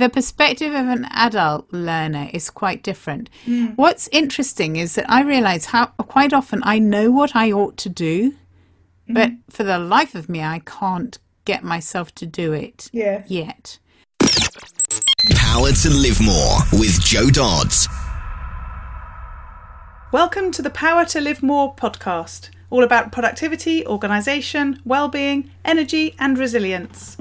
the perspective of an adult learner is quite different. What's interesting is that I realise how quite often I know what I ought to do, but for the life of me, I can't get myself to do it yet. Power to Live More with Jo Dodds. Welcome to the Power to Live More podcast, all about productivity, organisation, well-being, energy and resilience.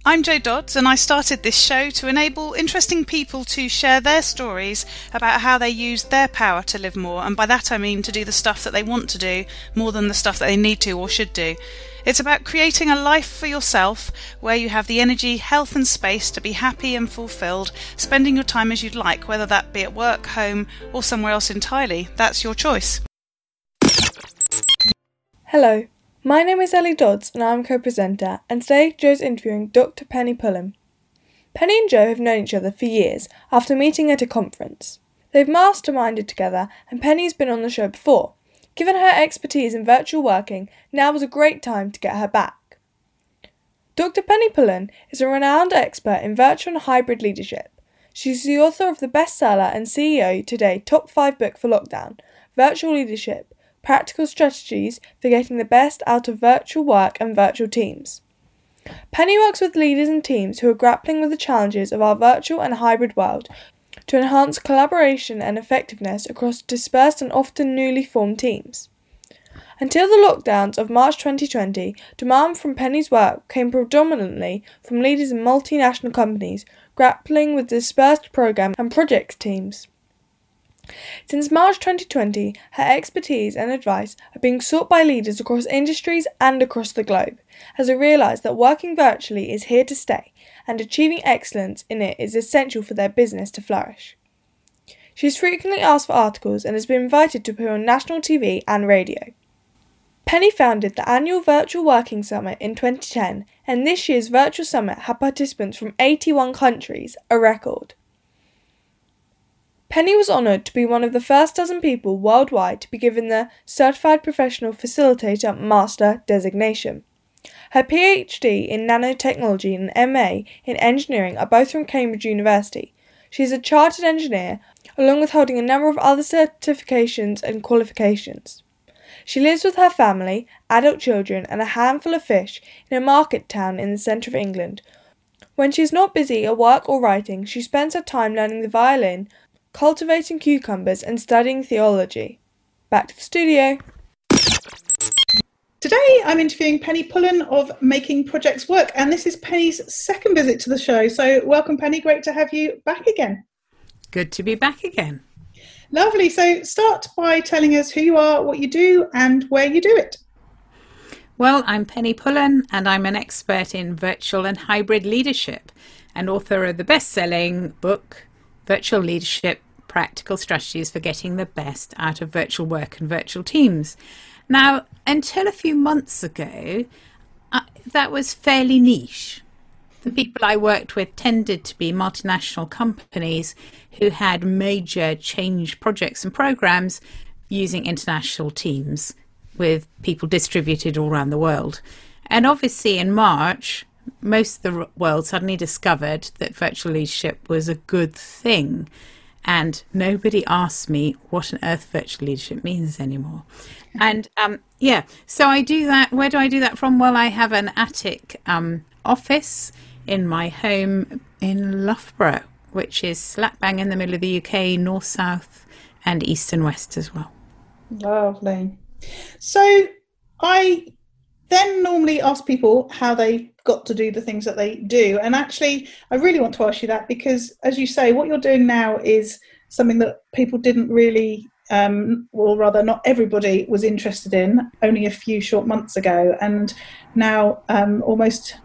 I'm Jo Dodds, and I started this show to enable interesting people to share their stories about how they use their power to live more, and by that I mean to do the stuff that they want to do more than the stuff that they need to or should do. It's about creating a life for yourself where you have the energy, health and space to be happy and fulfilled, spending your time as you'd like, whether that be at work, home or somewhere else entirely. That's your choice. Hello. My name is Ellie Dodds and I'm co-presenter, and today Jo's interviewing Dr. Penny Pullen. Penny and Jo have known each other for years after meeting at a conference. They've masterminded together and Penny's been on the show before. Given her expertise in virtual working, now was a great time to get her back. Dr. Penny Pullen is a renowned expert in virtual and hybrid leadership. She's the author of the bestseller and CEO Today Top 5 book for lockdown, Virtual Leadership, Practical Strategies for Getting the Best Out of Virtual Work and Virtual Teams. Penny works with leaders and teams who are grappling with the challenges of our virtual and hybrid world to enhance collaboration and effectiveness across dispersed and often newly formed teams. Until the lockdowns of March 2020, demand from Penny's work came predominantly from leaders in multinational companies grappling with dispersed program and project teams. Since March 2020, her expertise and advice are being sought by leaders across industries and across the globe, as they realise that working virtually is here to stay, and achieving excellence in it is essential for their business to flourish. She is frequently asked for articles and has been invited to appear on national TV and radio. Penny founded the annual Virtual Working Summit in 2010, and this year's Virtual Summit had participants from 81 countries, a record. Penny was honoured to be one of the first dozen people worldwide to be given the Certified Professional Facilitator Master designation. Her PhD in nanotechnology and MA in engineering are both from Cambridge University. She is a chartered engineer, along with holding a number of other certifications and qualifications. She lives with her family, adult children and a handful of fish in a market town in the centre of England. When she is not busy at work or writing, she spends her time learning the violin, cultivating cucumbers and studying theology. Back to the studio. Today I'm interviewing Penny Pullen of Making Projects Work, and this is Penny's second visit to the show. So welcome, Penny. Great to have you back again. Good to be back again. Lovely. So start by telling us who you are, what you do and where you do it. Well, I'm Penny Pullen and I'm an expert in virtual and hybrid leadership and author of the best-selling book Virtual Leadership, Practical Strategies for Getting the Best Out of Virtual Work and Virtual Teams. Now, until a few months ago, that was fairly niche. The people I worked with tended to be multinational companies who had major change projects and programs using international teams with people distributed all around the world. And obviously in March, most of the world suddenly discovered that virtual leadership was a good thing. And nobody asked me what on earth virtual leadership means anymore. And so I do that. Where do I do that from? Well, I have an attic office in my home in Loughborough, which is slap bang in the middle of the UK, north, south and east and west as well. Lovely. So I then normally ask people how they got to do the things that they do. And actually, I really want to ask you that because, as you say, what you're doing now is something that people didn't really, or rather not everybody was interested in only a few short months ago. And now almost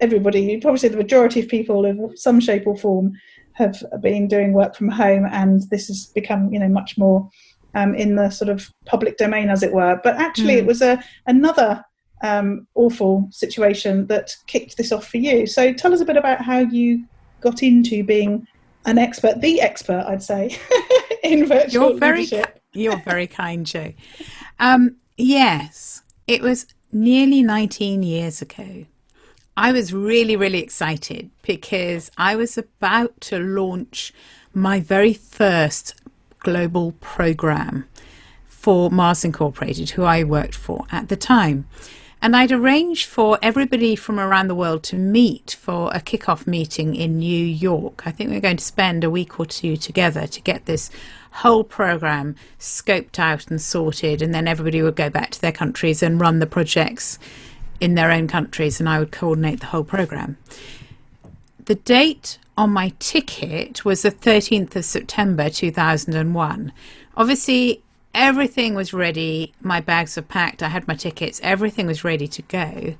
everybody, you'd probably say the majority of people of some shape or form have been doing work from home. And this has become, much more in the sort of public domain, as it were. But actually, it was another awful situation that kicked this off for you. So tell us a bit about how you got into being an expert, the expert, I'd say, in virtual leadership. You're very kind, Jo. Yes, it was nearly 19 years ago. I was really, really excited because I was about to launch my very first global program for Mars Incorporated, who I worked for at the time. And I'd arranged for everybody from around the world to meet for a kickoff meeting in New York. I think we were going to spend a week or two together to get this whole program scoped out and sorted, and then everybody would go back to their countries and run the projects in their own countries, and I would coordinate the whole program. The date on my ticket was the 13th of September 2001. Obviously, everything was ready. My bags were packed. I had my tickets. Everything was ready to go.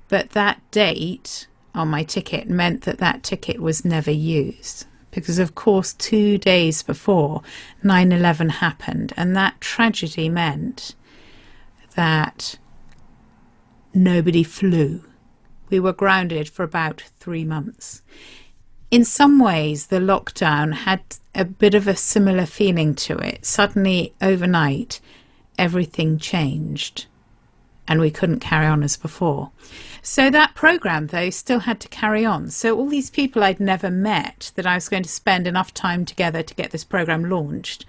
But that date on my ticket meant that that ticket was never used. Because, of course, 2 days before 9/11 happened. And that tragedy meant that nobody flew. We were grounded for about 3 months. In some ways, the lockdown had a bit of a similar feeling to it. Suddenly, overnight, everything changed and we couldn't carry on as before. So that program, though, still had to carry on. So all these people I'd never met that I was going to spend enough time together to get this program launched,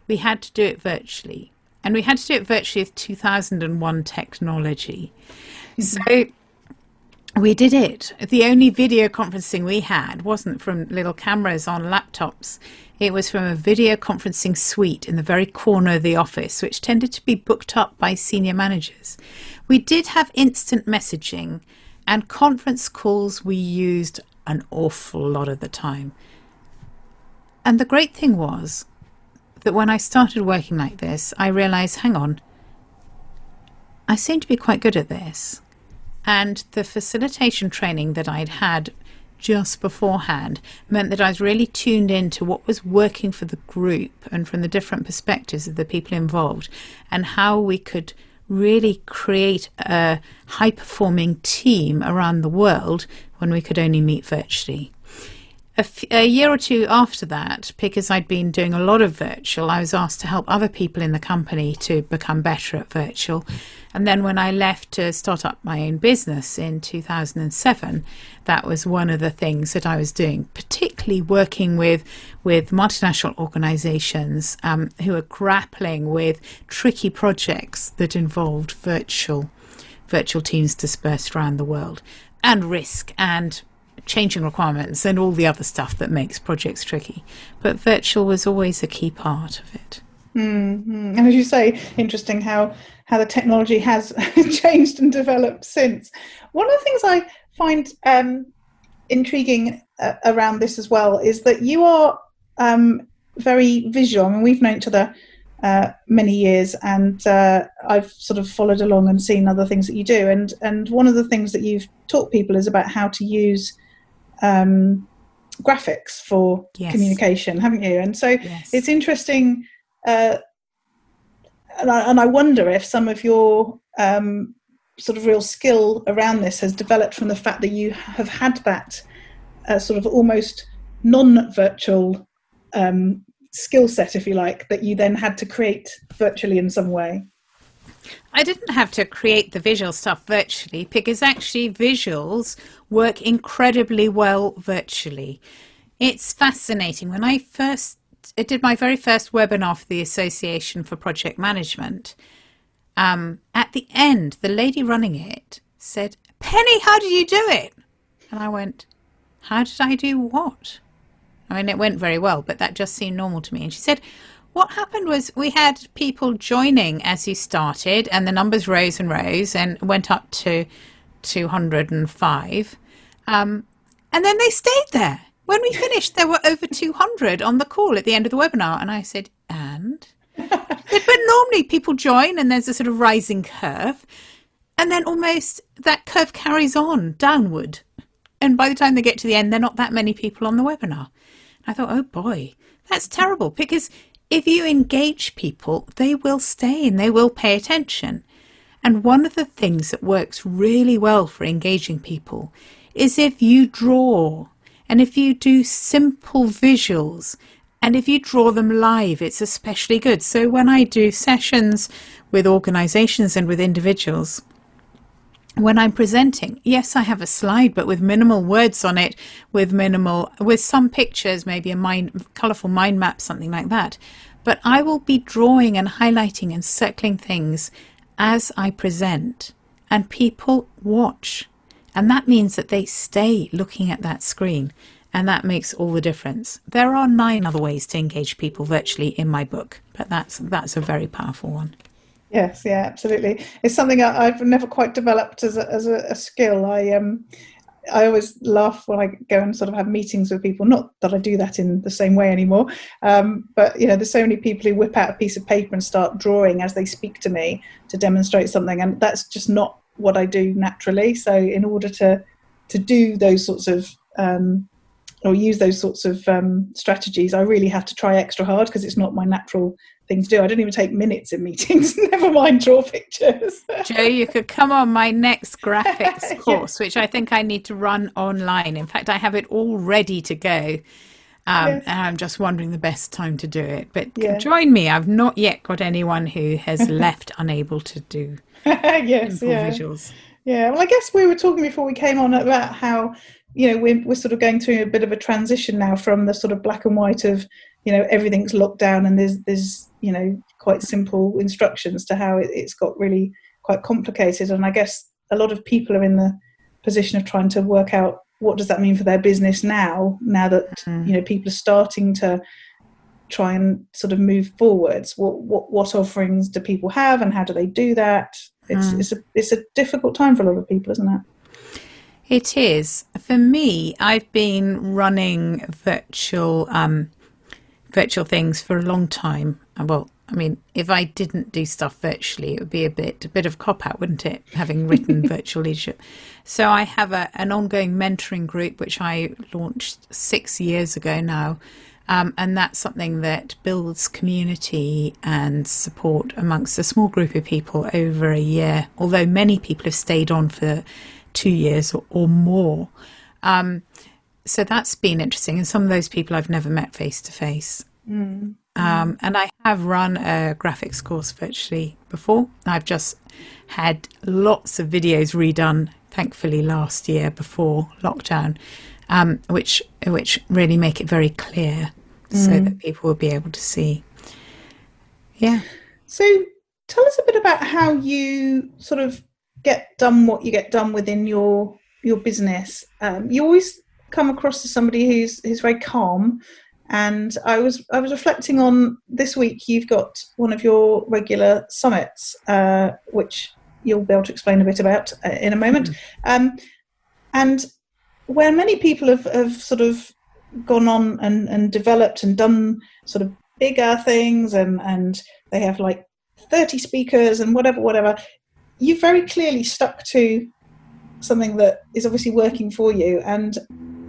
we had to do it virtually. And we had to do it virtually with 2001 technology. So we did it. The only video conferencing we had wasn't from little cameras on laptops. It was from a video conferencing suite in the very corner of the office, which tended to be booked up by senior managers. We did have instant messaging, and conference calls we used an awful lot of the time. And the great thing was that when I started working like this, I realized, hang on, I seem to be quite good at this. And the facilitation training that I'd had just beforehand meant that I was really tuned into what was working for the group and from the different perspectives of the people involved, and how we could really create a high-performing team around the world when we could only meet virtually. A year or two after that, because I'd been doing a lot of virtual, I was asked to help other people in the company to become better at virtual. And then when I left to start up my own business in 2007, that was one of the things that I was doing, particularly working with multinational organizations who are grappling with tricky projects that involved virtual teams dispersed around the world, and risk and changing requirements and all the other stuff that makes projects tricky. But virtual was always a key part of it. Mm-hmm. And as you say, interesting how the technology has changed and developed since. One of the things I find intriguing around this as well is that you are very visual. I mean, we've known each other many years, and I've sort of followed along and seen other things that you do. And one of the things that you've taught people is about how to use graphics for communication, haven't you? And so it's interesting, and I wonder if some of your sort of real skill around this has developed from the fact that you have had that sort of almost non-virtual skill set, if you like, that you then had to create virtually in some way. I didn't have to create the visual stuff virtually, because actually visuals work incredibly well virtually. It's fascinating. When I did my very first webinar for the Association for Project Management, at the end, the lady running it said, "Penny, how did you do it?" And I went, "How did I do what?" I mean, it went very well, but that just seemed normal to me. And she said, what happened was we had people joining as you started, and the numbers rose and rose and went up to 205. And then they stayed there. When we finished, there were over 200 on the call at the end of the webinar. And I said, and? But normally people join and there's a sort of rising curve. And then almost that curve carries on downward. And by the time they get to the end, there are not that many people on the webinar. I thought, oh boy, that's terrible, because if you engage people, they will stay and they will pay attention. And one of the things that works really well for engaging people is if you draw and if you do simple visuals And if you draw them live, it's especially good. So when I do sessions with organizations and with individuals, when I'm presenting, yes, I have a slide, but with minimal words on it, with some pictures, maybe a colorful mind map, something like that. But I will be drawing and highlighting and circling things as I present, and people watch. And that means that they stay looking at that screen, and that makes all the difference. There are 9 other ways to engage people virtually in my book, but that's a very powerful one. Yes, yeah, absolutely. It's something I've never quite developed as a skill. I always laugh when I go and sort of have meetings with people. Not that I do that in the same way anymore, but there's so many people who whip out a piece of paper and start drawing as they speak to me to demonstrate something, and that's just not what I do naturally. So in order to do those sorts of or use those sorts of strategies, I really have to try extra hard because it's not my natural thing to do. I don't even take minutes in meetings, never mind draw pictures. Jo, you could come on my next graphics course, which I think I need to run online. In fact, I have it all ready to go. And I'm just wondering the best time to do it. But join me. I've not yet got anyone who has left unable to do visuals. Yeah, well, I guess we were talking before we came on about how we're sort of going through a bit of a transition now from the sort of black and white of everything's locked down and there's quite simple instructions to how it's got really quite complicated. And I guess a lot of people are in the position of trying to work out what does that mean for their business now that people are starting to try and sort of move forwards. What offerings do people have and how do they do that? It's a difficult time for a lot of people, isn't it? It is. For me, I've been running virtual things for a long time. Well, I mean, if I didn't do stuff virtually, it would be a bit of a cop-out, wouldn't it, having written virtual leadership? So I have an ongoing mentoring group, which I launched 6 years ago now. And that's something that builds community and support amongst a small group of people over a year, although many people have stayed on for 2 years or more. So that's been interesting. And some of those people I've never met face to face. And I have run a graphics course virtually before. I've just had lots of videos redone, thankfully, last year before lockdown, which really make it very clear so that people will be able to see. Yeah. So tell us a bit about how you sort of get done what you get done within your business. You always come across as somebody who's very calm. And I was reflecting on this week. You've got one of your regular summits, which you'll be able to explain a bit about in a moment. And where many people have sort of gone on and developed and done sort of bigger things, and they have like 30 speakers and whatever. You very clearly stuck to something that is obviously working for you, and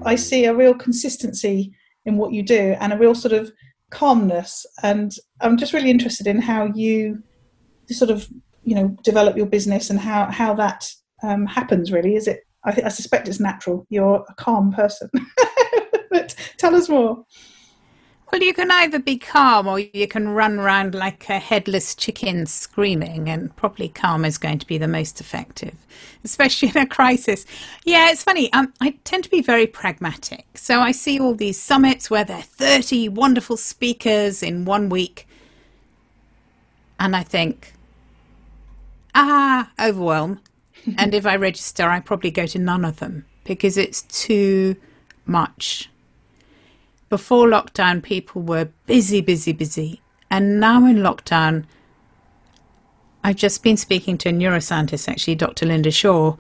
I see a real consistency in what you do and a real sort of calmness. And I'm just really interested in how you sort of develop your business and how that happens. Really, is it? I suspect it's natural. You're a calm person. But tell us more. Well, you can either be calm or you can run around like a headless chicken screaming, and probably calm is going to be the most effective, especially in a crisis. Yeah, it's funny. I tend to be very pragmatic. So I see all these summits where there are 30 wonderful speakers in 1 week. And I think, overwhelm. And if I register, I probably go to none of them because it's too much. Before lockdown, people were busy. And now in lockdown, I've just been speaking to a neuroscientist, actually, Dr. Linda Shaw.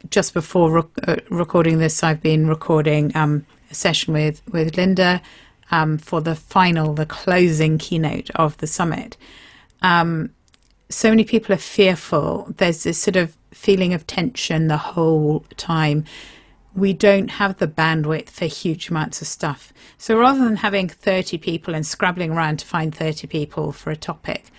Just before recording this, I've been recording a session with Linda for the closing keynote of the summit. So many people are fearful. There's this sort of feeling of tension the whole time. We don't have the bandwidth for huge amounts of stuff. So rather than having 30 people and scrabbling around to find 30 people for a topic,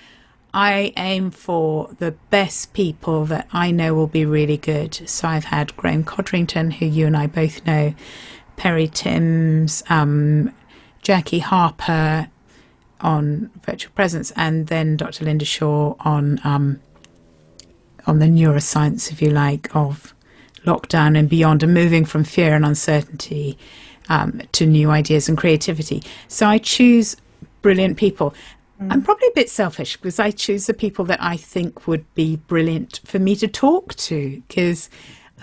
I aim for the best people that I know will be really good. So I've had Graham Codrington, who you and I both know, Perry Timms, Jackie Harper on virtual presence, and then Dr. Linda Shaw on the neuroscience, if you like, of lockdown and beyond, and moving from fear and uncertainty to new ideas and creativity. So I choose brilliant people. I'm probably a bit selfish because I choose the people that I think would be brilliant for me to talk to, because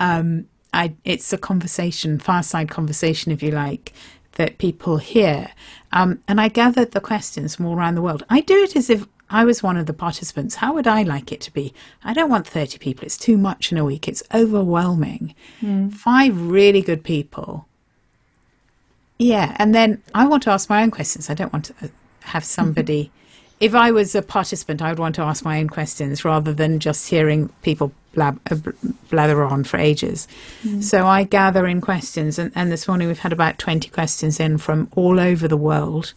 it's a conversation, fireside conversation, if you like, that people hear. And I gathered the questions from all around the world. I do it as if I was one of the participants. How would I like it to be? I don't want 30 people. It's too much in a week. It's overwhelming. 5 really good people. Yeah. And then I want to ask my own questions. I don't want to have somebody... If I was a participant, I would want to ask my own questions rather than just hearing people blather on for ages. So I gather in questions. And this morning we've had about 20 questions in from all over the world.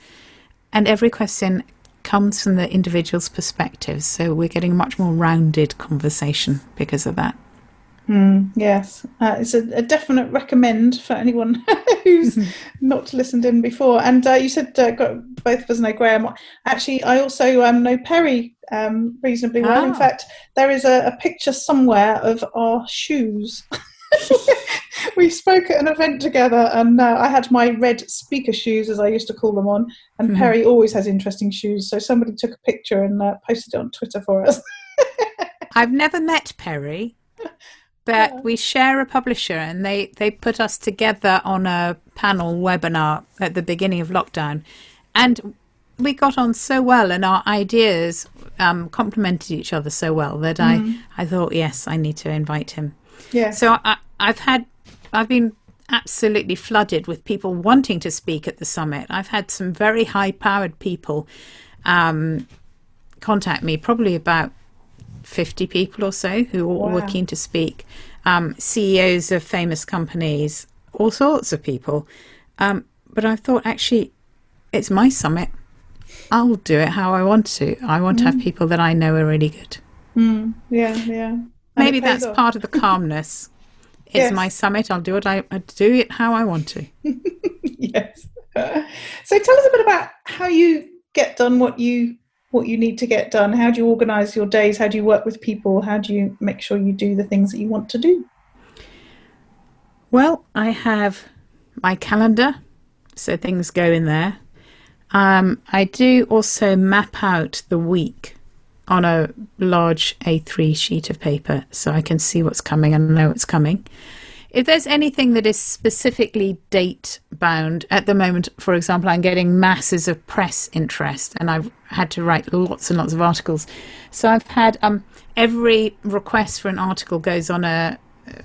And every question comes from the individual's perspective. So we're getting a much more rounded conversation because of that. Yes, it's a definite recommend for anyone who's not listened in before. And you said both of us know Graham. Actually, I also know Perry reasonably well. In fact, there is a picture somewhere of our shoes. We spoke at an event together, and I had my red speaker shoes, as I used to call them, on. And Perry always has interesting shoes, so somebody took a picture and posted it on Twitter for us. I've never met Perry. But we share a publisher, and they put us together on a panel webinar at the beginning of lockdown. And we got on so well, and our ideas complemented each other so well that I thought, yes, I need to invite him. Yeah. So I've been absolutely flooded with people wanting to speak at the summit. I've had some very high-powered people contact me, probably about 50 people or so who all were keen to speak, CEOs of famous companies, all sorts of people. But I thought, actually, it's my summit. I'll do it how I want to. I want to have people that I know are really good. Yeah. Maybe that's part of the calmness. It's my summit. I'll do it. I do it how I want to. Yes. So tell us a bit about how you get done what you need to get done. How do you organise your days? How do you work with people? How do you make sure you do the things that you want to do? Well, I have my calendar, so things go in there. I do also map out the week on a large A3 sheet of paper so I can see what's coming and know what's coming. If there's anything that is specifically date bound, at the moment, for example, I'm getting masses of press interest, and I've had to write lots and lots of articles. So I've had every request for an article goes on a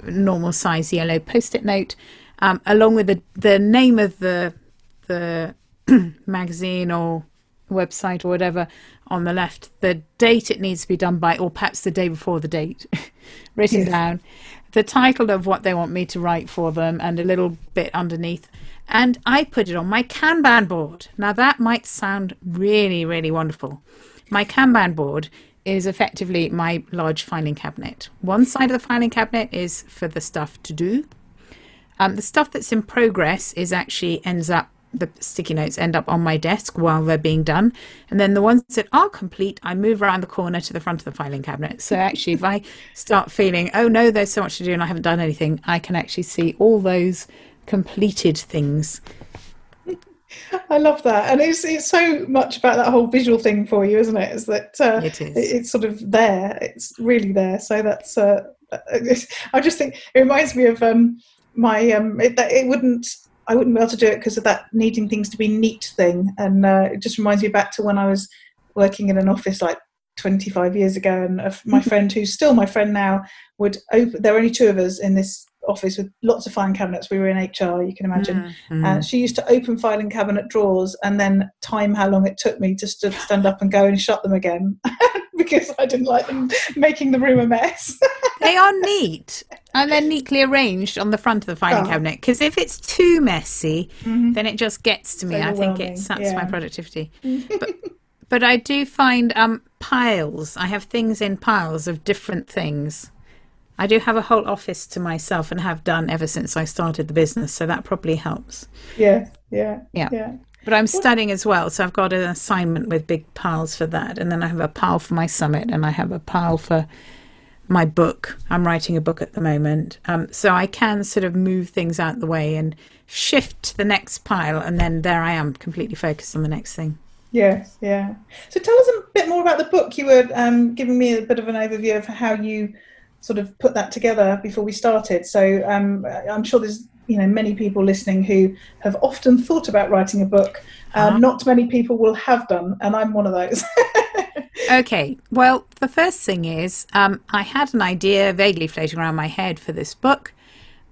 normal size yellow Post-it note, along with the name of the magazine or website or whatever on the left, the date it needs to be done by, or perhaps the day before the date, written down. The title of what they want me to write for them, and a little bit underneath. And I put it on my Kanban board. Now, that might sound really, really wonderful. My Kanban board is effectively my large filing cabinet. One side of the filing cabinet is for the stuff to do. The stuff that's in progress the sticky notes end up on my desk while they're being done. And then the ones that are complete, I move around the corner to the front of the filing cabinet. So actually, if I start feeling, oh no, there's so much to do and I haven't done anything, I can actually see all those completed things. I love that. And it's so much about that whole visual thing for you, isn't it? Is that it is. It's sort of there. It's really there. So that's, I just think it reminds me of I wouldn't be able to do it because of that needing things to be neat thing. And it just reminds me back to when I was working in an office like 25 years ago. And my friend, who's still my friend now, would open, there were only 2 of us in this office with lots of filing cabinets. We were in HR, you can imagine. And she used to open filing cabinet drawers and then time how long it took me to stand up and go and shut them again because I didn't like them making the room a mess. They are neat, and they're neatly arranged on the front of the filing cabinet, because if it's too messy, then it just gets to me. I think it saps my productivity. But I do find piles. I have things in piles of different things. I do have a whole office to myself and have done ever since I started the business, so that probably helps. Yeah. But I'm studying as well, so I've got an assignment with big piles for that, and then I have a pile for my summit, and I have a pile for my book. I'm writing a book at the moment, so I can sort of move things out the way and shift to the next pile, and then there I am, completely focused on the next thing. Yes, yeah. So tell us a bit more about the book. You were giving me a bit of an overview of how you sort of put that together before we started. So I'm sure there's many people listening who have often thought about writing a book. Not many people will have done, and I'm one of those. Okay, well, the first thing is I had an idea vaguely floating around my head for this book.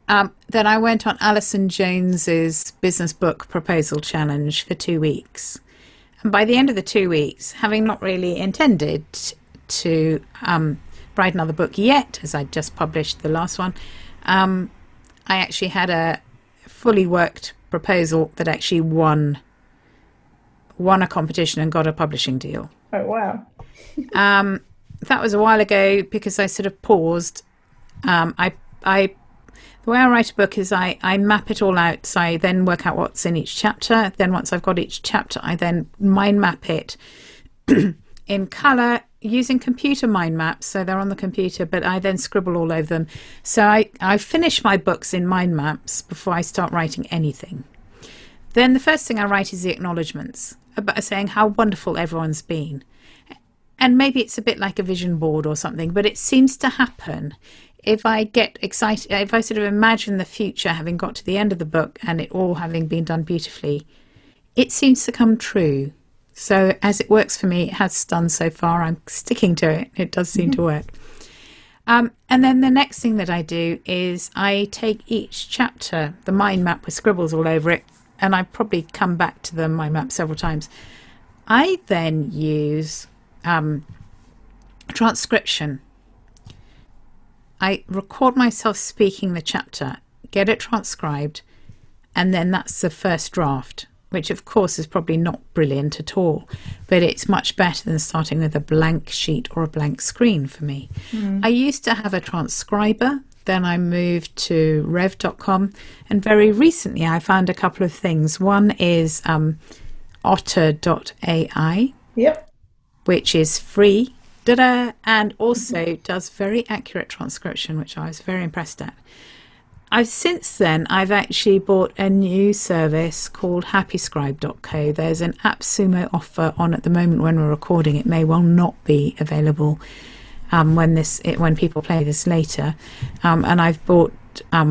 Then I went on Alison Jones's Business Book Proposal Challenge for 2 weeks. And by the end of the 2 weeks, having not really intended to write another book yet, as I'd just published the last one, I actually had a fully worked proposal that actually won a competition and got a publishing deal. Oh, wow. That was a while ago because I sort of paused. The way I write a book is I map it all out. So I then work out what's in each chapter. Then once I've got each chapter, I then mind map it in colour using computer mind maps. So they're on the computer, but I then scribble all over them. So I finish my books in mind maps before I start writing anything. Then the first thing I write is the acknowledgements, about saying how wonderful everyone's been. And maybe it's a bit like a vision board or something, but it seems to happen if I get excited, if I sort of imagine the future having got to the end of the book and it all having been done beautifully, it seems to come true. So as it works for me, it has done so far. I'm sticking to it. It does seem to work. And then the next thing that I do is I take each chapter, the mind map with scribbles all over it, and I probably come back to the mind map several times. I then use transcription. I record myself speaking the chapter, get it transcribed, and then that's the first draft, which of course is probably not brilliant at all, but it's much better than starting with a blank sheet or a blank screen for me. I used to have a transcriber, then I moved to rev.com, and very recently I found a couple of things. One is otter.ai, which is free. And also does very accurate transcription, which I was very impressed at. Since then, I've actually bought a new service called happyscribe.co. There's an AppSumo offer on at the moment when we're recording. It may well not be available when people play this later. And I've bought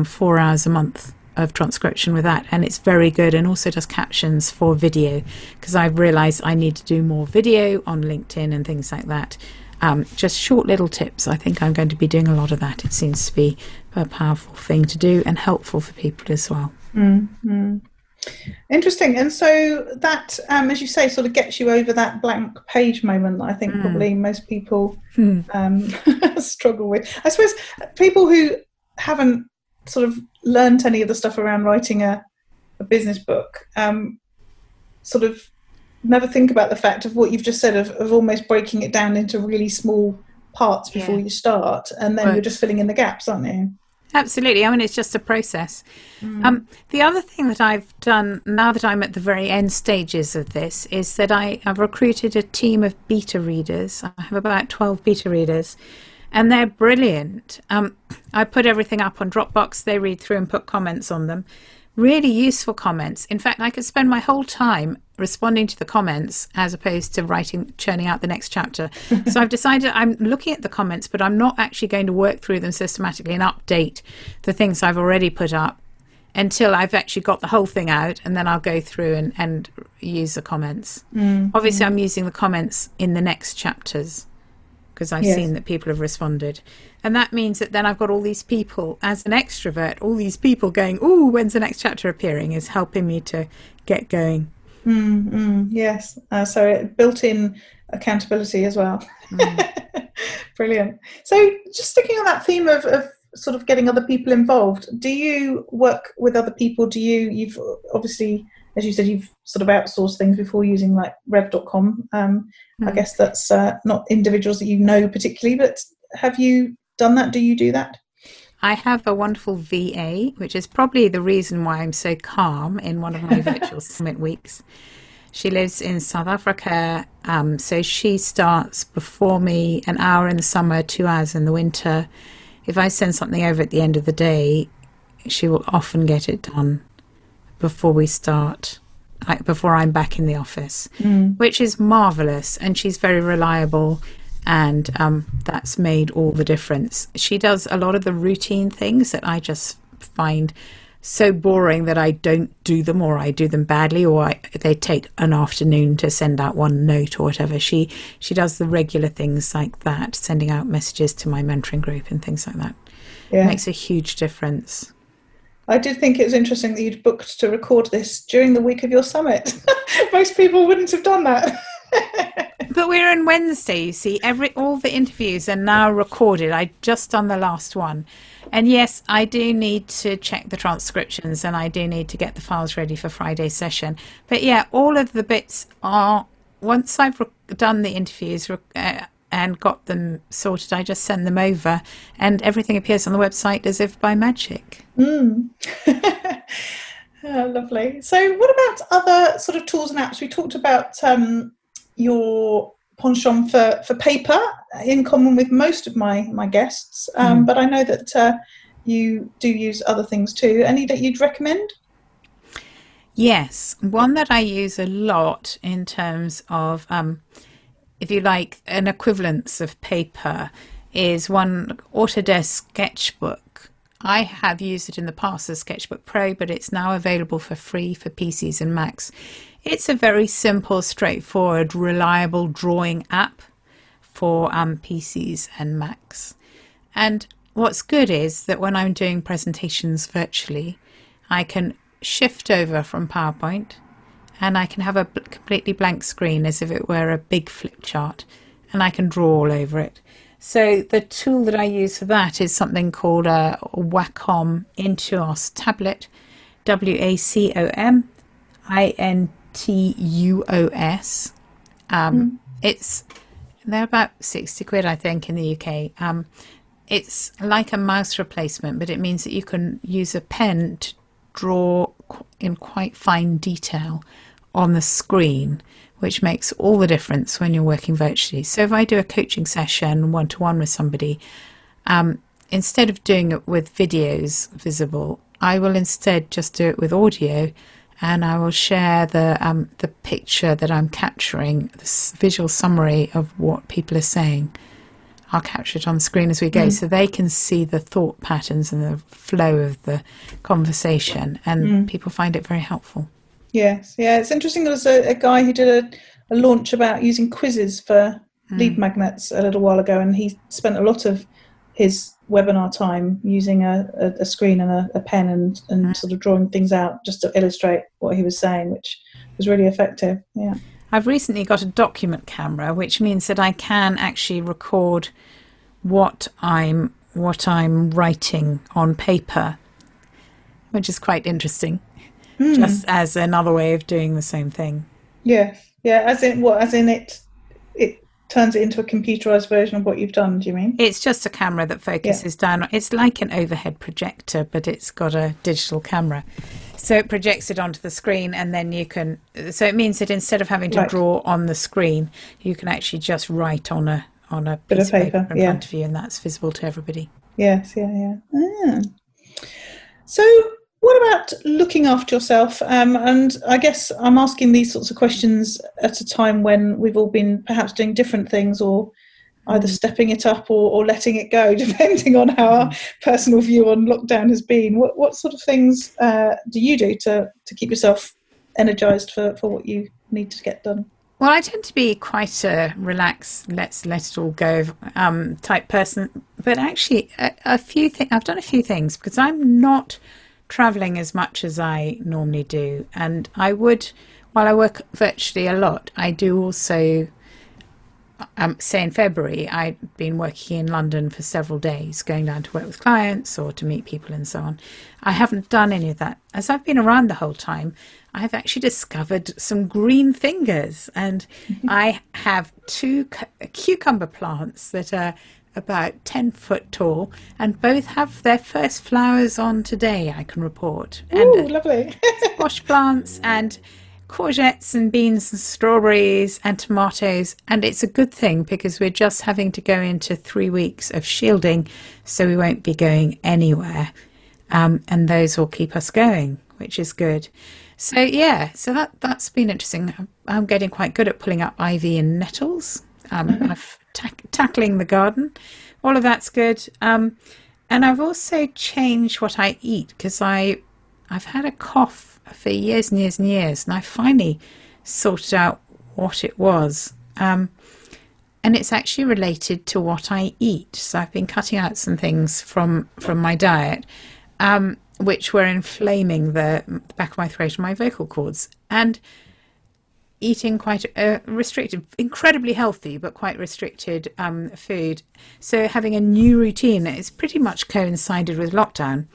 4 hours a month of transcription with that, and it's very good, and also does captions for video, because I've realised I need to do more video on LinkedIn and things like that. Just short little tips. I think I'm going to be doing a lot of that. It seems to be a powerful thing to do and helpful for people as well. Interesting. And so that, as you say, sort of gets you over that blank page moment that I think probably most people struggle with. I suppose people who haven't sort of learnt any of the stuff around writing a business book sort of never think about the fact of what you've just said of almost breaking it down into really small parts before you start, and then you're just filling in the gaps, aren't you? Absolutely. I mean, it's just a process. The other thing that I've done now that I'm at the very end stages of this is that I've recruited a team of beta readers. I have about 12 beta readers, and they're brilliant. I put everything up on Dropbox. They read through and put comments on them. Really useful comments. In fact, I could spend my whole time responding to the comments as opposed to churning out the next chapter. So I've decided I'm looking at the comments, but I'm not actually going to work through them systematically and update the things I've already put up until I've actually got the whole thing out, and then I'll go through and use the comments. Obviously, I'm using the comments in the next chapters because I've seen that people have responded. And that means that then I've got all these people, as an extrovert, all these people going, ooh, when's the next chapter appearing, is helping me to get going. Yes. So it built-in accountability as well. Brilliant. So just sticking on that theme of sort of getting other people involved, do you work with other people? You've obviously, as you said, you've sort of outsourced things before using like rev.com. I guess that's not individuals that you know particularly, but have you done that? Do you do that? I have a wonderful VA, which is probably the reason why I'm so calm in one of my virtual summit weeks. She lives in South Africa, so she starts before me an hour in the summer, 2 hours in the winter. If I send something over at the end of the day, she will often get it done before we start, before I'm back in the office, which is marvellous. And she's very reliable, and that's made all the difference. She does a lot of the routine things that I just find so boring that I don't do them, or I do them badly, or they take an afternoon to send out one note or whatever. She does the regular things like that, sending out messages to my mentoring group and things like that. Yeah. It makes a huge difference. I did think it was interesting that you'd booked to record this during the week of your summit. Most people wouldn't have done that. But we're on Wednesday, you see. All the interviews are now recorded. I just done the last one. And yes, I do need to check the transcriptions, and I do need to get the files ready for Friday's session. But yeah, all of the bits are, once I've done the interviews and got them sorted, I just send them over, and everything appears on the website as if by magic. Oh, lovely. So what about other sort of tools and apps? We talked about your penchant for paper, in common with most of my guests, but I know that you do use other things too. Any that you'd recommend? Yes, one that I use a lot in terms of, if you like, an equivalence of paper is one Autodesk Sketchbook. I have used it in the past as Sketchbook Pro, but it's now available for free for PCs and Macs. It's a very simple, straightforward, reliable drawing app for PCs and Macs. And what's good is that when I'm doing presentations virtually, I can shift over from PowerPoint and I can have a completely blank screen as if it were a big flip chart, and I can draw all over it. So the tool that I use for that is something called a Wacom Intuos tablet, WACOM Intuos. They're about 60 quid, I think, in the UK. It's like a mouse replacement, but it means that you can use a pen to draw in quite fine detail on the screen, which makes all the difference when you're working virtually. So if I do a coaching session one-to-one with somebody, instead of doing it with videos visible, I will instead just do it with audio, and I will share the picture that I'm capturing, this visual summary of what people are saying. I'll capture it on the screen as we go, so they can see the thought patterns and the flow of the conversation, and people find it very helpful. Yes, yeah, it's interesting. There was a guy who did a launch about using quizzes for lead magnets a little while ago, and he spent a lot of his webinar time using a screen and a pen and sort of drawing things out just to illustrate what he was saying, which was really effective. Yeah. I've recently got a document camera, which means that I can actually record what I'm writing on paper, which is quite interesting, just as another way of doing the same thing. Yeah, yeah. As in it turns it into a computerized version of what you've done, do you mean? It's just a camera that focuses down. It's like an overhead projector, but it's got a digital camera. So it projects it onto the screen, and then you can... So it means that instead of having to draw on the screen, you can actually just write on a piece of paper in front of you, and that's visible to everybody. Yes, yeah. So what about looking after yourself? And I guess I'm asking these sorts of questions at a time when we've all been perhaps doing different things, or either stepping it up or letting it go, depending on how our personal view on lockdown has been. What sort of things do you do to keep yourself energised for what you need to get done? Well, I tend to be quite a relaxed, let's let it all go type person. But actually, I've done a few things, because I'm not travelling as much as I normally do. And while I work virtually a lot, I do also... say in February, I'd been working in London for several days, going down to work with clients or to meet people and so on. I haven't done any of that. As I've been around the whole time, I've actually discovered some green fingers, and I have 2 cucumber plants that are about 10 foot tall, and both have their first flowers on today, I can report. Oh, And lovely. squash plants and courgettes and beans and strawberries and tomatoes. And it's a good thing because we're just having to go into 3 weeks of shielding, so we won't be going anywhere. And those will keep us going, which is good. So yeah, so that's been interesting. I'm getting quite good at pulling up ivy and nettles. I've tackling the garden. All of that's good. And I've also changed what I eat because I've had a cough for years and years and years, and I finally sorted out what it was. And it's actually related to what I eat. So I've been cutting out some things from my diet, which were inflaming the back of my throat and my vocal cords, and eating quite restricted, incredibly healthy, but quite restricted food. So having a new routine, it's pretty much coincided with lockdown.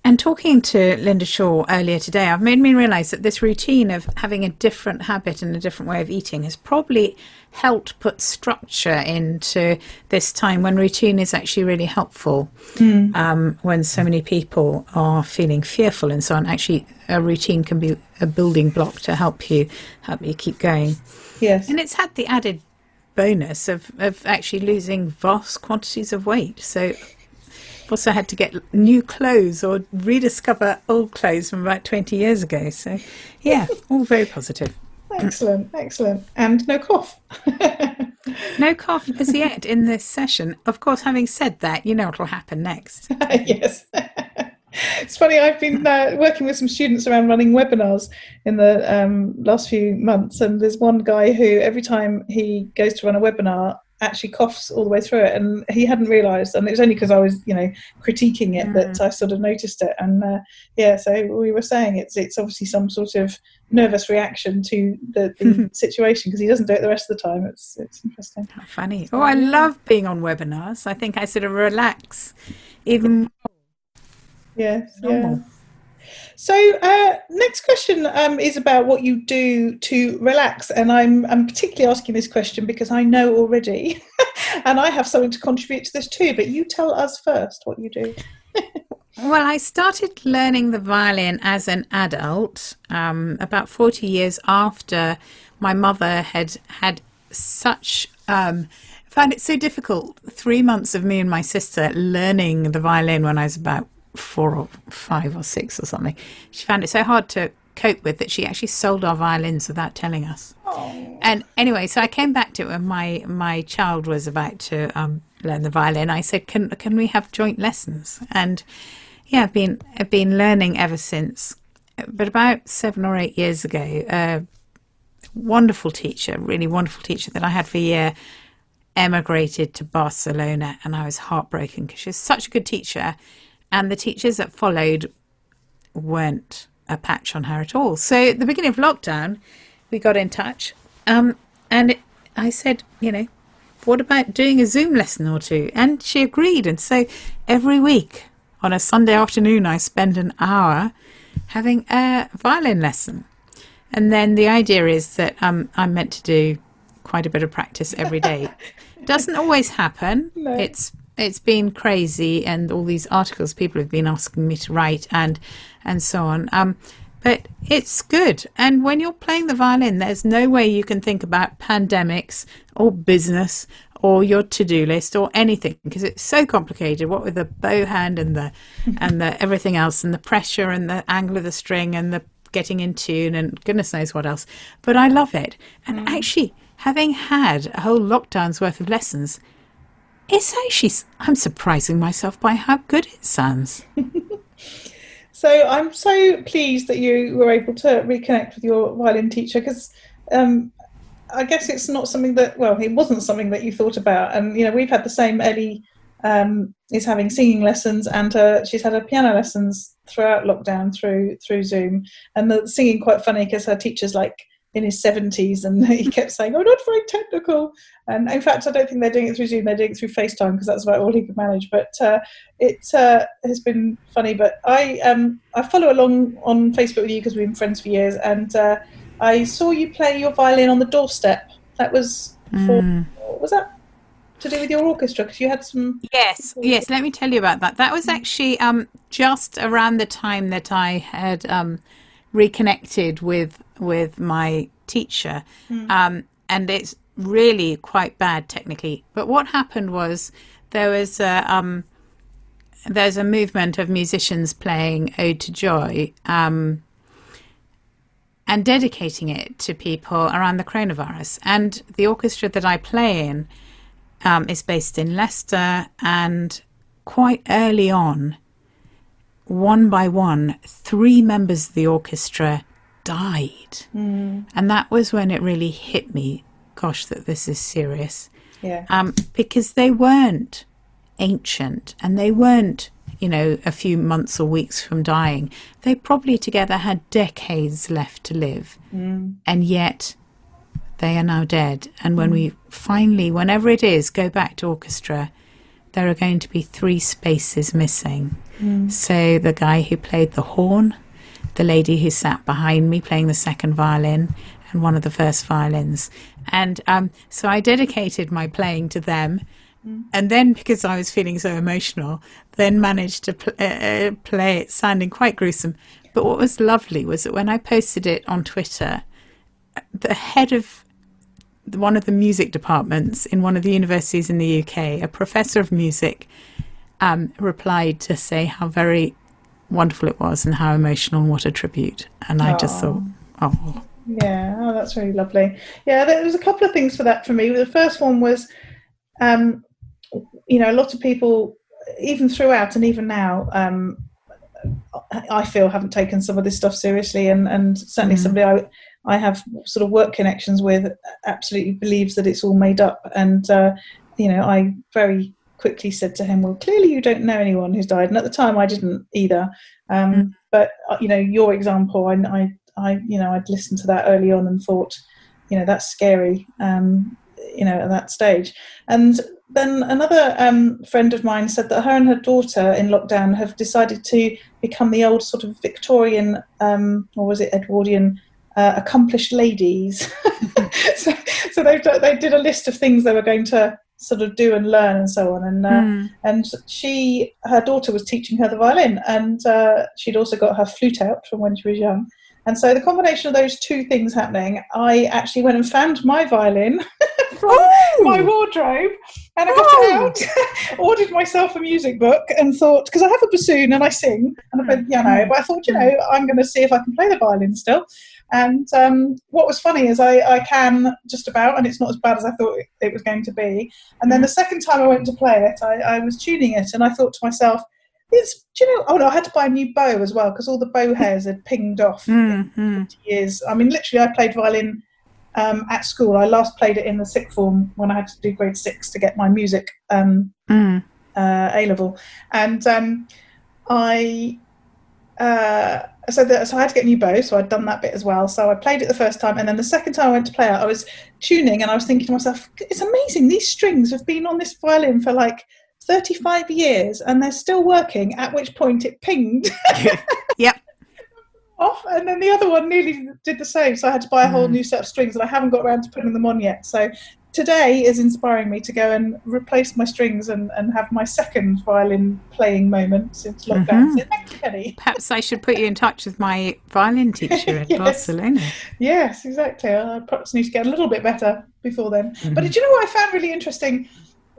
And talking to Linda Shaw earlier today, I've made me realise that this routine of having a different habit and a different way of eating has probably helped put structure into this time when routine is actually really helpful. When so many people are feeling fearful and so on, actually a routine can be a building block to help you keep going. Yes. And it's had the added bonus of actually losing vast quantities of weight. So I've also had to get new clothes or rediscover old clothes from about 20 years ago. So, yeah, all very positive. Excellent. And no cough. No cough as yet in this session. Of course, having said that, you know what will happen next. Yes. It's funny, I've been working with some students around running webinars in the last few months, and there's one guy who every time he goes to run a webinar actually coughs all the way through it, and he hadn't realised, and it was only because I was critiquing it that I sort of noticed it. And so we were saying it's obviously some sort of nervous reaction to the situation, because he doesn't do it the rest of the time. It's interesting. How funny. I love being on webinars. I think I sort of relax even more. Yes. Normal. Yeah. So next question is about what you do to relax, and I'm particularly asking this question because I know already and I have something to contribute to this too, but you tell us first what you do. Well, I started learning the violin as an adult about 40 years after my mother had such found it so difficult. 3 months of me and my sister learning the violin when I was about 4 or 5 or 6 or something. She found it so hard to cope with that she actually sold our violins without telling us. Oh. And anyway, so I came back to it when my child was about to learn the violin. I said, can we have joint lessons? And yeah, I've been learning ever since. But about 7 or 8 years ago, a wonderful teacher, really wonderful teacher that I had for a year, emigrated to Barcelona, and I was heartbroken because she was such a good teacher. And the teachers that followed weren't a patch on her at all. So at the beginning of lockdown, we got in touch. I said, what about doing a Zoom lesson or two? And she agreed. And so every week on a Sunday afternoon, I spend an hour having a violin lesson. And then the idea is that I'm meant to do quite a bit of practice every day. Doesn't always happen. No. It's been crazy, and all these articles people have been asking me to write and so on. But it's good. And when you're playing the violin, there's no way you can think about pandemics or business or your to-do list or anything, because it's so complicated. What with the bow hand and the everything else, and the pressure and the angle of the string and the getting in tune and goodness knows what else. But I love it. And actually, having had a whole lockdown's worth of lessons, I'm surprising myself by how good it sounds. So I'm so pleased that you were able to reconnect with your violin teacher, because I guess it's not something that, it wasn't something that you thought about. And, we've had the same. Ellie is having singing lessons, and she's had her piano lessons throughout lockdown through Zoom. And the singing quite funny because her teacher's like in his 70s, and he kept saying, "Oh, not very technical." And in fact, I don't think they're doing it through Zoom; they're doing it through FaceTime, because that's about all he could manage. But it has been funny. But I follow along on Facebook with you because we've been friends for years, and I saw you play your violin on the doorstep. That was what was that? to do with your orchestra? Because you had some... Yes, let me tell you about that. That was actually just around the time that I had reconnected with my teacher. And it's really quite bad technically. But what happened was there's a movement of musicians playing Ode to Joy and dedicating it to people around the coronavirus. And the orchestra that I play in is based in Leicester, and quite early on, one by one, 3 members of the orchestra died. And that was when it really hit me, gosh, that this is serious. Yeah. Because they weren't ancient, and they weren't, a few months or weeks from dying. They probably together had decades left to live. And yet they are now dead. And when we finally, whenever it is, go back to orchestra, there are going to be 3 spaces missing. So the guy who played the horn, the lady who sat behind me playing the second violin, and one of the first violins. And so I dedicated my playing to them. And then, because I was feeling so emotional, then managed to play it sounding quite gruesome. But what was lovely was that when I posted it on Twitter, the head of one of the music departments in one of the universities in the UK, a professor of music, replied to say how very wonderful it was and how emotional and what a tribute. And I just thought, oh. Yeah, that's really lovely. Yeah, there was a couple of things for that for me. The first one was, a lot of people, even throughout and even now, I feel haven't taken some of this stuff seriously, and certainly somebody I have sort of work connections with absolutely believes that it's all made up. And, I very quickly said to him, well, clearly you don't know anyone who's died. And at the time I didn't either. But, your example, I'd listened to that early on and thought, that's scary, at that stage. And then another friend of mine said that her and her daughter in lockdown have decided to become the old sort of Victorian, or was it Edwardian, accomplished ladies. so they did a list of things they were going to sort of do and learn and so on. And her daughter was teaching her the violin, and she'd also got her flute out from when she was young. And so the combination of those 2 things happening, I actually went and found my violin from my wardrobe, and I got out, ordered myself a music book, and thought, because I have a bassoon and I sing and I play the piano, but I thought, I'm going to see if I can play the violin still. And what was funny is I can just about, and it's not as bad as I thought it was going to be. And then the second time I went to play it, I was tuning it, and I thought to myself, I had to buy a new bow as well, because all the bow hairs had pinged off for years. I mean, literally, I played violin at school. I last played it in the sixth form when I had to do grade 6 to get my music A level. And so I had to get a new bow, so I'd done that bit as well. So I played it the first time, and then the second time I went to play it, I was tuning, and I was thinking to myself, it's amazing, these strings have been on this violin for like 35 years and they're still working, at which point it pinged. Yep. Off, and then the other one nearly did the same, so I had to buy a whole new set of strings, and I haven't got around to putting them on yet. So today is inspiring me to go and replace my strings and have my second violin playing moment since lockdown. So thank you, Penny. Perhaps I should put you in touch with my violin teacher in Barcelona. Yes, exactly. I perhaps need to get a little bit better before then. But do you know what I found really interesting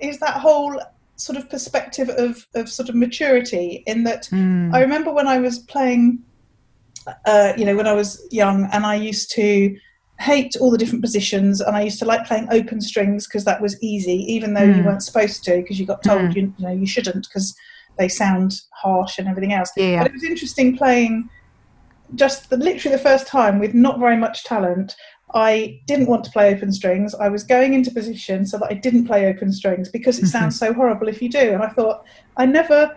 is that whole sort of perspective of sort of maturity, in that I remember when I was playing, when I was young, and I used to hate all the different positions, and I used to like playing open strings because that was easy, even though you weren't supposed to, because you got told you shouldn't because they sound harsh and everything else. Yeah. But it was interesting playing just literally the first time with not very much talent. I didn't want to play open strings. I was going into position so that I didn't play open strings because it sounds so horrible if you do. And I thought, I never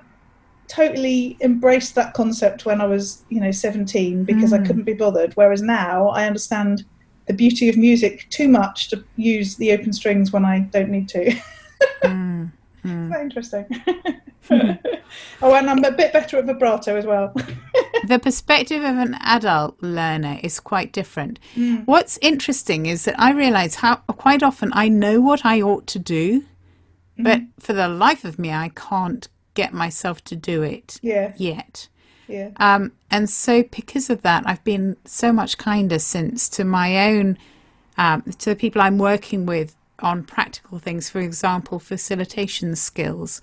totally embraced that concept when I was 17 because I couldn't be bothered, whereas now I understand the beauty of music too much to use the open strings when I don't need to. Isn't that interesting? Oh, and I'm a bit better at vibrato as well. The perspective of an adult learner is quite different. What's interesting is that I realise how quite often I know what I ought to do, But for the life of me, I can't get myself to do it yet. Yeah. And so because of that, I've been so much kinder since to my own, to the people I'm working with on practical things, for example, facilitation skills.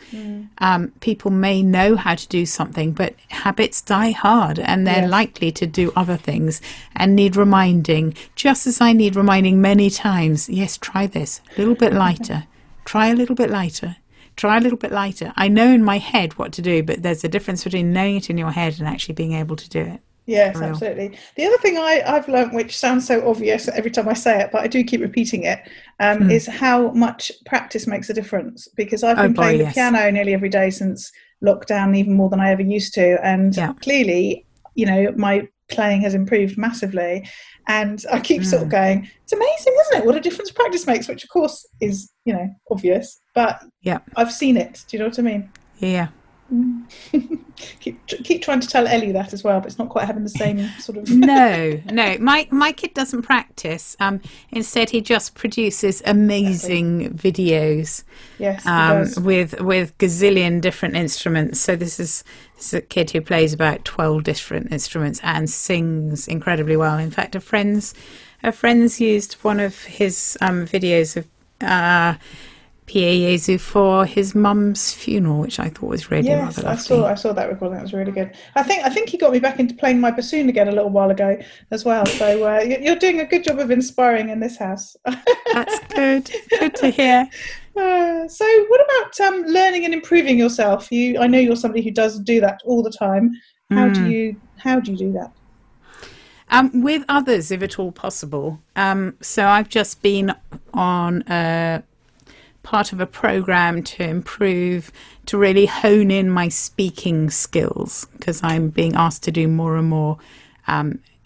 People may know how to do something, but habits die hard and they're likely to do other things and need reminding, just as I need reminding many times. Yes, try this, a little bit lighter, try a little bit lighter. Try a little bit lighter. I know in my head what to do, but there's a difference between knowing it in your head and actually being able to do it. Yes, absolutely. The other thing I've learned, which sounds so obvious every time I say it, but I do keep repeating it, is how much practice makes a difference. Because I've been playing the piano nearly every day since lockdown, even more than I ever used to. And clearly, my playing has improved massively. And I keep sort of going, it's amazing, isn't it? What a difference practice makes, which of course is, obvious. But I've seen it. Do you know what I mean? Yeah. keep trying to tell Ellie that as well, but it's not quite having the same sort of no my kid doesn't practice. Instead he just produces amazing videos with gazillion different instruments. So this is a kid who plays about 12 different instruments and sings incredibly well. In fact, a friend's used one of his videos of Pie Jesu for his mum's funeral, which I thought was really rather lovely. I saw that recording. That was really good. I think he got me back into playing my bassoon again a little while ago as well. So you're doing a good job of inspiring in this house. That's good. Good to hear. So what about learning and improving yourself? I know you're somebody who does do that all the time. How do you do that? With others, if at all possible. So I've just been on part of a program to really hone in my speaking skills, because I'm being asked to do more and more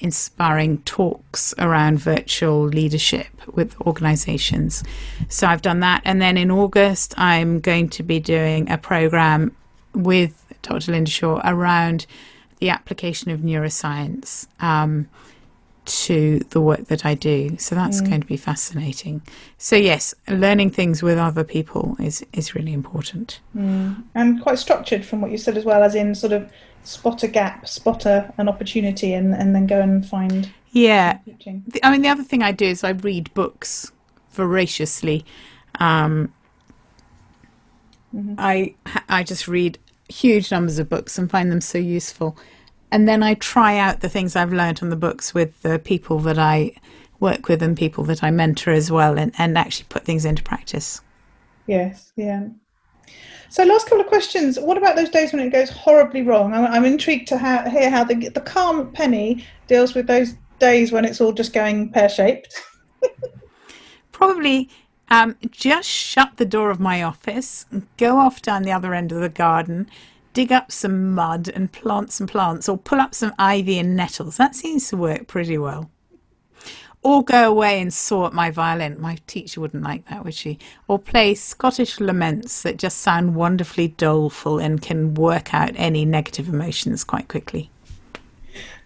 inspiring talks around virtual leadership with organizations. So I've done that. And then in August, I'm going to be doing a program with Dr. Linda Shaw around the application of neuroscience to the work that I do. So that's going to be fascinating. So yes, learning things with other people is really important. And quite structured from what you said as well, as in sort of spot a gap, spot an opportunity and then go and find teaching. The other thing I do is I read books voraciously. I just read huge numbers of books and find them so useful. And then I try out the things I've learned on the books with the people that I work with and people that I mentor as well, and actually put things into practice. Yes, yeah. So last couple of questions. What about those days when it goes horribly wrong? I'm intrigued to hear how the calm Penny deals with those days when it's all just going pear-shaped. Probably just shut the door of my office, go off down the other end of the garden, dig up some mud and plant some plants, or pull up some ivy and nettles. That seems to work pretty well. Or go away and saw at my violin. My teacher wouldn't like that, would she? Or play Scottish laments that just sound wonderfully doleful and can work out any negative emotions quite quickly.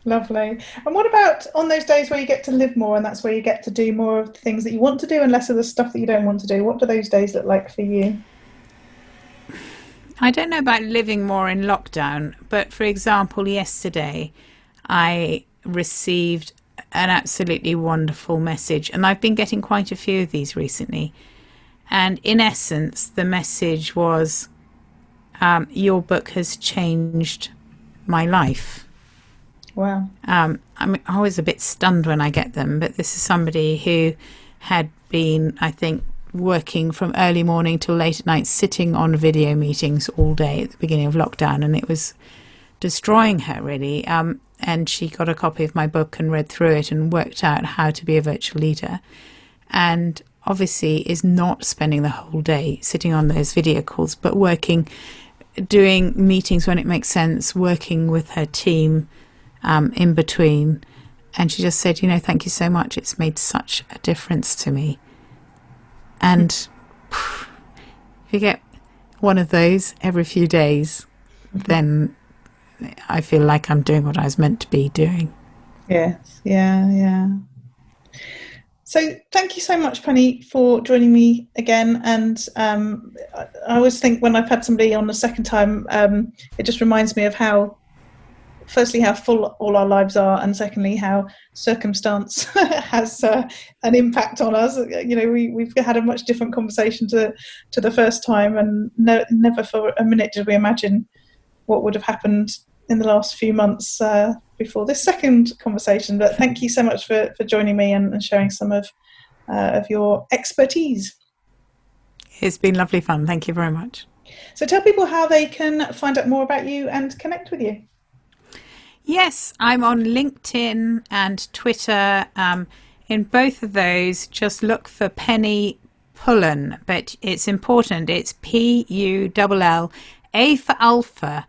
Lovely. And what about on those days where you get to live more, and that's where you get to do more of the things that you want to do and less of the stuff that you don't want to do? What do those days look like for you? I don't know about living more in lockdown, but for example, yesterday I received an absolutely wonderful message, and I've been getting quite a few of these recently. And in essence, the message was, your book has changed my life. Wow. I'm always a bit stunned when I get them, but this is somebody who had been, I think, working from early morning till late at night, sitting on video meetings all day at the beginning of lockdown, and it was destroying her really. And she got a copy of my book and read through it and worked out how to be a virtual leader, and obviously is not spending the whole day sitting on those video calls, but working, doing meetings when it makes sense, working with her team in between. And she just said, thank you so much. It's made such a difference to me. And if you get one of those every few days, then I feel like I'm doing what I was meant to be doing. Yes, yeah. So thank you so much, Penny, for joining me again. And I always think when I've had somebody on the second time, it just reminds me of how, firstly, how full all our lives are, and secondly, how circumstance has an impact on us. You know, we've had a much different conversation to the first time, and never for a minute did we imagine what would have happened in the last few months before this second conversation. But thank you so much for joining me and sharing some of your expertise. It's been lovely fun. Thank you very much. So tell people how they can find out more about you and connect with you. Yes, I'm on LinkedIn and Twitter. In both of those, just look for Penny Pullen, but it's important. It's Pull, A for Alpha,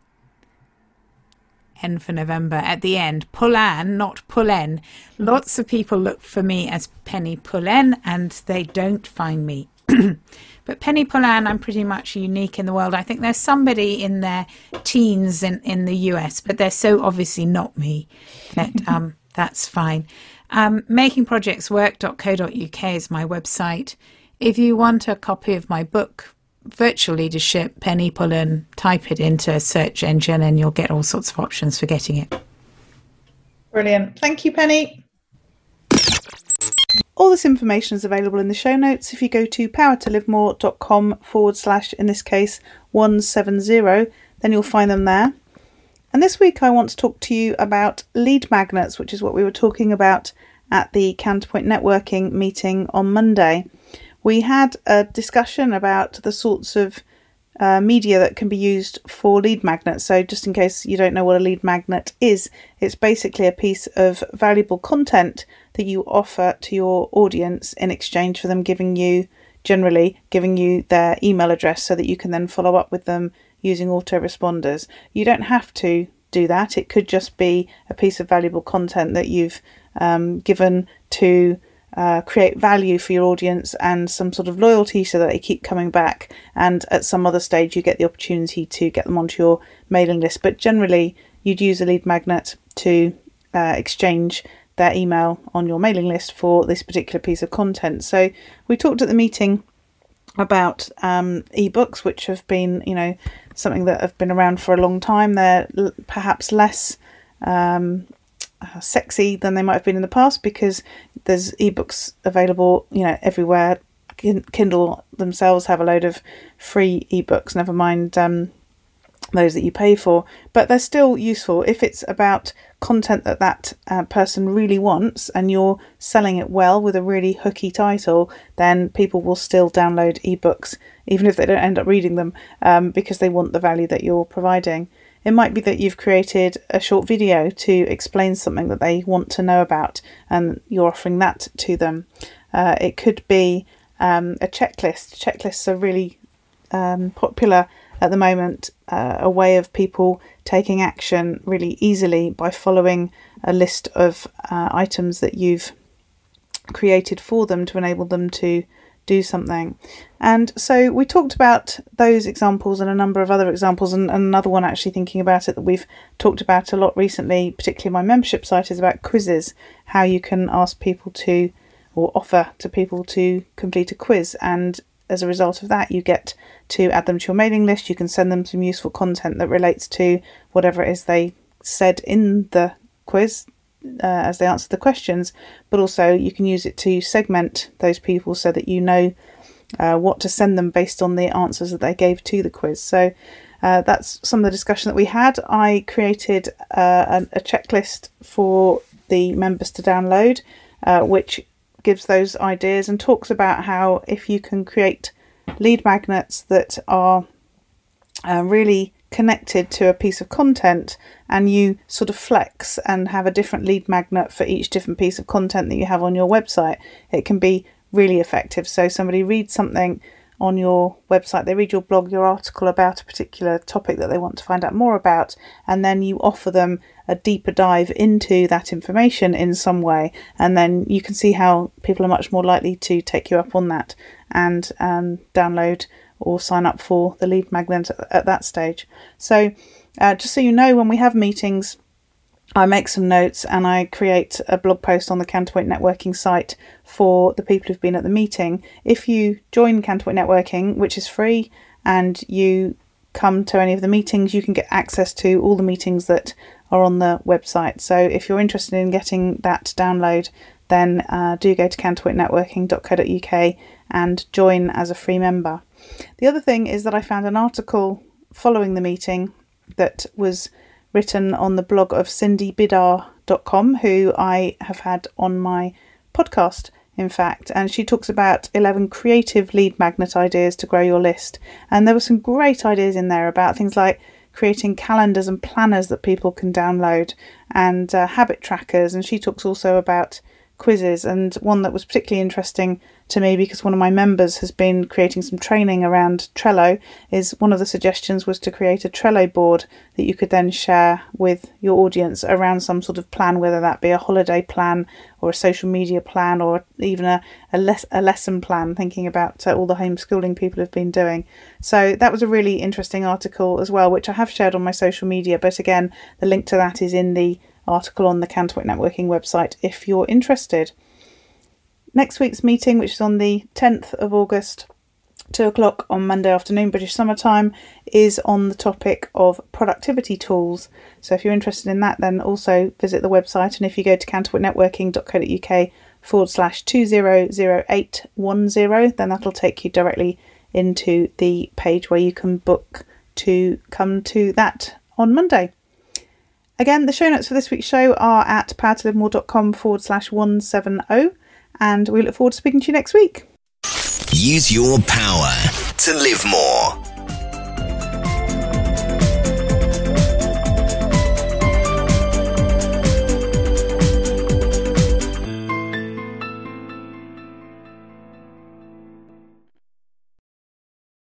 N for November at the end. Pullan, not Pullen. Lots of people look for me as Penny Pullen and they don't find me. But Penny Pullen, I'm pretty much unique in the world. I think there's somebody in their teens in the US, but they're so obviously not me that that's fine. Makingprojectswork.co.uk is my website. If you want a copy of my book, Virtual Leadership, Penny Pullen, type it into a search engine and you'll get all sorts of options for getting it. Brilliant. Thank you, Penny. All this information is available in the show notes. If you go to powertolivemore.com / in this case 170, then you'll find them there. And this week I want to talk to you about lead magnets, which is what we were talking about at the Counterpoint Networking meeting on Monday. We had a discussion about the sorts of media that can be used for lead magnets. So just in case you don't know what a lead magnet is, it's basically a piece of valuable content that you offer to your audience in exchange for them giving you their email address so that you can then follow up with them using autoresponders. You don't have to do that. It could just be a piece of valuable content that you've given to create value for your audience and some sort of loyalty so that they keep coming back, and at some other stage you get the opportunity to get them onto your mailing list. But generally you'd use a lead magnet to exchange their email on your mailing list for this particular piece of content. So we talked at the meeting about ebooks, which have been, something that have been around for a long time. They're perhaps less sexy than they might have been in the past because there's ebooks available, everywhere. Kindle themselves have a load of free ebooks, never mind those that you pay for, but they're still useful if it's about content that person really wants and you're selling it well with a really hooky title. Then people will still download ebooks even if they don't end up reading them, because they want the value that you're providing. It might be that you've created a short video to explain something that they want to know about and you're offering that to them. It could be a checklist. Checklists are really popular at the moment, a way of people taking action really easily by following a list of items that you've created for them to enable them to do something. And so we talked about those examples and a number of other examples, and another one actually thinking about it that we've talked about a lot recently, particularly my membership site, is about quizzes, how you can ask people to, or offer to people to complete a quiz, and as a result of that you get to add them to your mailing list. You can send them some useful content that relates to whatever it is they said in the quiz as they answer the questions, but also you can use it to segment those people so that you know what to send them based on the answers that they gave to the quiz. So that's some of the discussion that we had. I created a checklist for the members to download, which gives those ideas and talks about how if you can create lead magnets that are really connected to a piece of content, and you sort of flex and have a different lead magnet for each different piece of content that you have on your website, it can be really effective. So somebody reads something on your website, they read your blog, your article about a particular topic that they want to find out more about, and then you offer them a deeper dive into that information in some way, and then you can see how people are much more likely to take you up on that and download or sign up for the lead magnet at that stage. So just so you know, when we have meetings, I make some notes and I create a blog post on the Counterpoint Networking site for the people who've been at the meeting. If you join Counterpoint Networking, which is free, and you come to any of the meetings, you can get access to all the meetings that are on the website. So if you're interested in getting that download, then do go to counterpointnetworking.co.uk and join as a free member. The other thing is that I found an article following the meeting that was written on the blog of cindybidar.com, who I have had on my podcast, in fact, and she talks about 11 creative lead magnet ideas to grow your list. And there were some great ideas in there about things like creating calendars and planners that people can download, and habit trackers. And she talks also about quizzes, and one that was particularly interesting to me because one of my members has been creating some training around Trello, is one of the suggestions was to create a Trello board that you could then share with your audience around some sort of plan, whether that be a holiday plan or a social media plan or even a lesson plan, thinking about all the homeschooling people have been doing. So that was a really interesting article as well, which I have shared on my social media, but again, the link to that is in the article on the Counterpoint Networking website if you're interested. Next week's meeting, which is on the 10th of August, 2 o'clock on Monday afternoon, British summertime, is on the topic of productivity tools. So if you're interested in that, then also visit the website. And if you go to counterpointnetworking.co.uk/200810, then that'll take you directly into the page where you can book to come to that on Monday. Again, the show notes for this week's show are at powertolivemore.com/170. And we look forward to speaking to you next week. Use your power to live more.